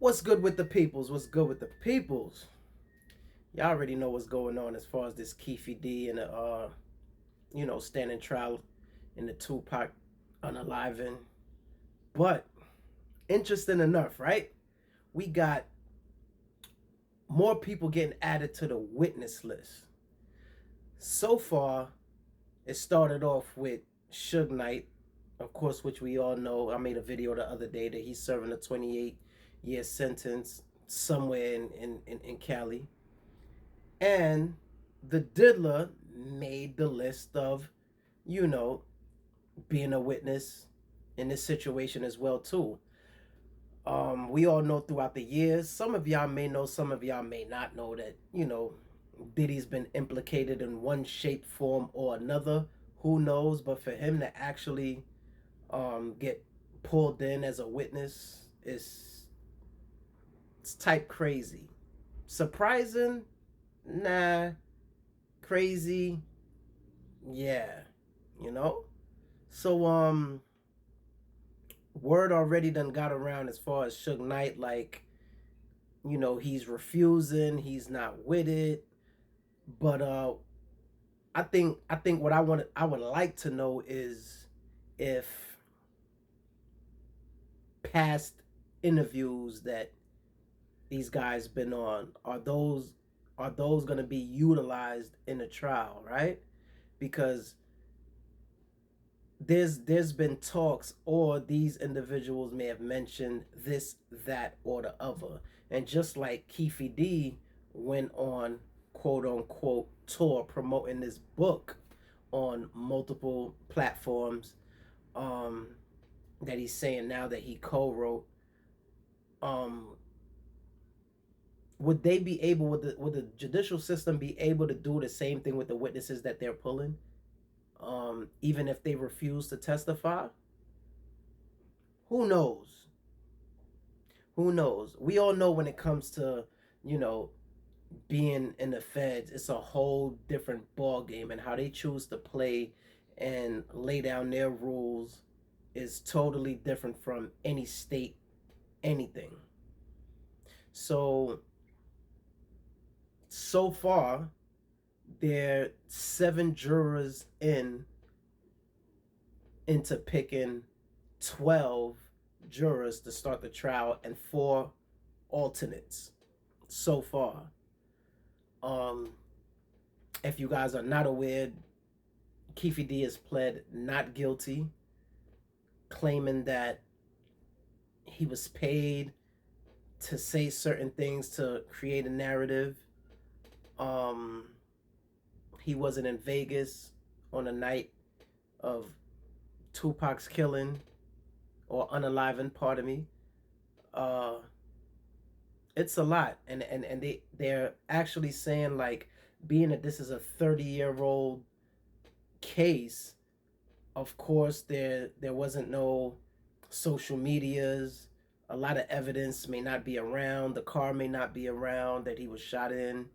What's good with the peoples? What's good with the peoples? Y'all already know what's going on as far as this Keefe D and the standing trial in the Tupac unaliving. But interesting enough, right? We got more people getting added to the witness list. So far, it started off with Suge Knight, of course, which we all know. I made a video the other day that he's serving a 28-year sentence somewhere in Cali. And the diddler made the list of, you know, being a witness in this situation as well too. We all know throughout the years, some of y'all may know, some of y'all may not know that, Diddy's been implicated in one shape, form, or another. Who knows? But for him to actually get pulled in as a witness is it's type crazy. Surprising? Nah. Crazy? Yeah. You know? So word already done got around as far as Suge Knight, like, he's refusing, he's not with it. But I think what I would like to know is if past interviews that these guys been on are those going to be utilized in a trial, right? Because there's been talks, or these individuals may have mentioned this, that, or the other. And just like Keefe D went on quote unquote tour promoting this book on multiple platforms, um that he's saying now that he co-wrote, um would they be able, would the judicial system be able to do the same thing with the witnesses that they're pulling, even if they refuse to testify? Who knows? Who knows? We all know when it comes to, you know, being in the feds, it's a whole different ball game, and how they choose to play and lay down their rules is totally different from any state, anything. So far, there are 7 jurors into picking 12 jurors to start the trial, and 4 alternates so far. Um, if you guys are not aware, Keefe D has pled not guilty, claiming that he was paid to say certain things to create a narrative. Um, he wasn't in Vegas on the night of Tupac's killing, or unaliving, pardon me. Uh, it's a lot, and they're actually saying, like, being that this is a 30-year-old case, of course there wasn't no social medias. A lot of evidence may not be around. The car may not be around that he was shot in.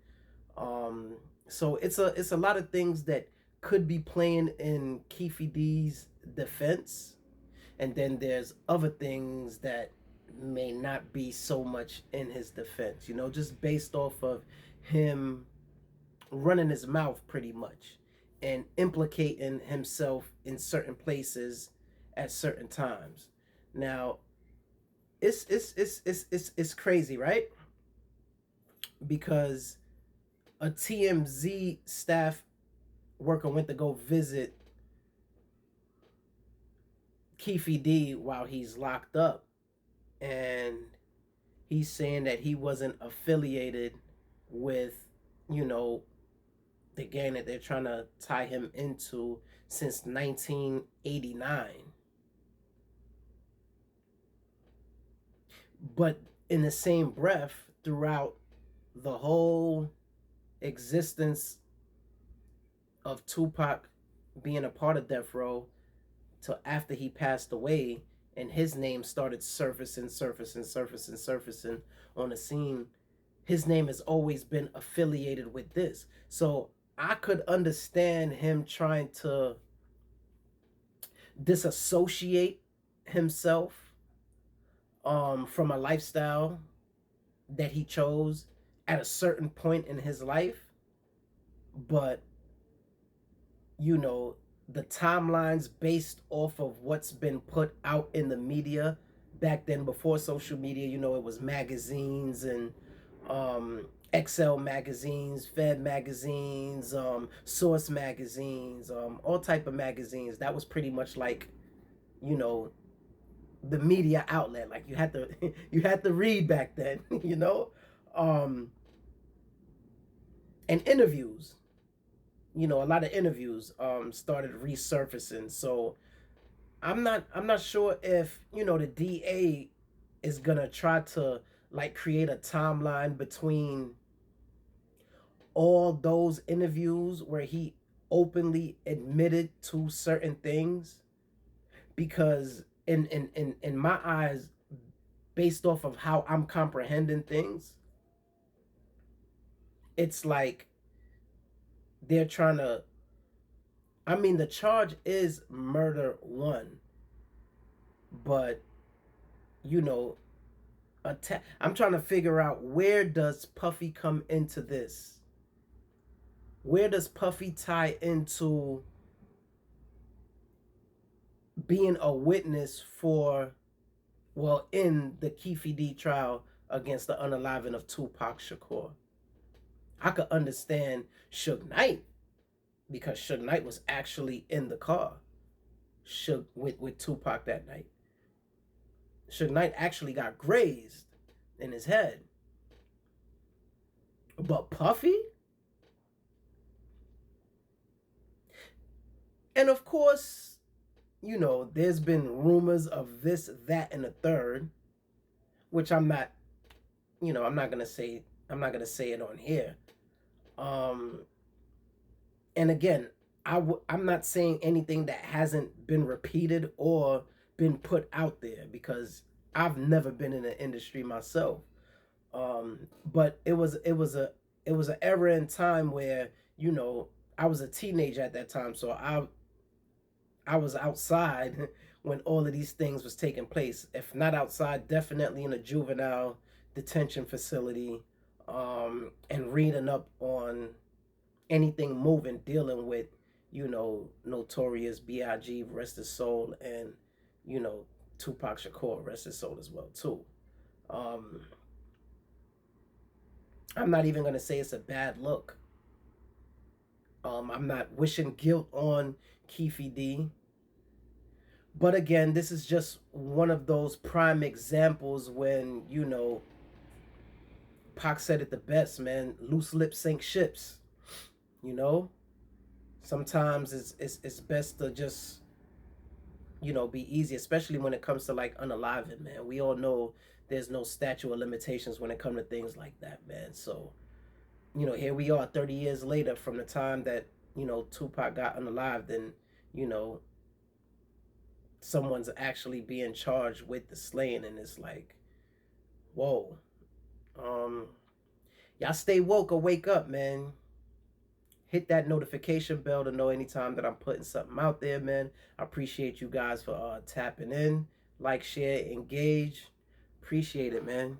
Um, so it's a lot of things that could be playing in Keefe D's defense, and then there's other things that may not be so much in his defense. Just based off of him running his mouth pretty much and implicating himself in certain places at certain times. Now, it's crazy, right? Because a TMZ staff worker went to go visit Keefe D while he's locked up, and he's saying that he wasn't affiliated with, you know, the gang that they're trying to tie him into since 1989. But in the same breath, throughout the whole existence of Tupac being a part of Death Row till after he passed away, and his name started surfacing on the scene, his name has always been affiliated with this. So I could understand him trying to disassociate himself from a lifestyle that he chose at a certain point in his life, but you know, the timelines based off of what's been put out in the media back then before social media, you know, it was magazines and um XL magazines, Fed magazines, Source magazines, all type of magazines. That was pretty much like, you know, the media outlet. Like you had to you had to read back then, you know? Um and interviews, you know, a lot of interviews started resurfacing. So I'm not sure if, you know, the DA is gonna try to like create a timeline between all those interviews where he openly admitted to certain things, because in my eyes, based off of how I'm comprehending things, it's like they're trying to, I mean, the charge is murder one, but you know, I'm trying to figure out, where does Puffy come into this? Where does Puffy tie into being a witness for, well, in the Keefe D trial against the unaliving of Tupac Shakur? I could understand Suge Knight, because Suge Knight was actually in the car with Tupac that night. Suge Knight actually got grazed in his head. But Puffy? And of course, you know, there's been rumors of this, that, and the third, which I'm not, you know, I'm not gonna say it on here. Um, and again, I'm not saying anything that hasn't been repeated or been put out there, because I've never been in the industry myself. But it was an era in time where, you know, I was a teenager at that time, so I was outside when all of these things was taking place. If not outside, definitely in a juvenile detention facility, and reading up on anything moving dealing with, you know, Notorious B.I.G., rest his soul, and, you know, Tupac Shakur, rest his soul as well too. Um, I'm not even gonna say it's a bad look. I'm not wishing guilt on Keefe D. But again, this is just one of those prime examples when, you know, Pac said it the best, man. Loose lips sink ships. You know, sometimes it's best to just, you know, be easy, especially when it comes to like unaliving, man. We all know there's no statute of limitations when it comes to things like that, man. So, you know, here we are 30 years later from the time that, you know, Tupac got unalived, and, you know, someone's actually being charged with the slaying, and it's like, whoa. Um, y'all stay woke or wake up, man. Hit that notification bell to know anytime that I'm putting something out there, man. I appreciate you guys for tapping in. Like, share, engage. Appreciate it, man.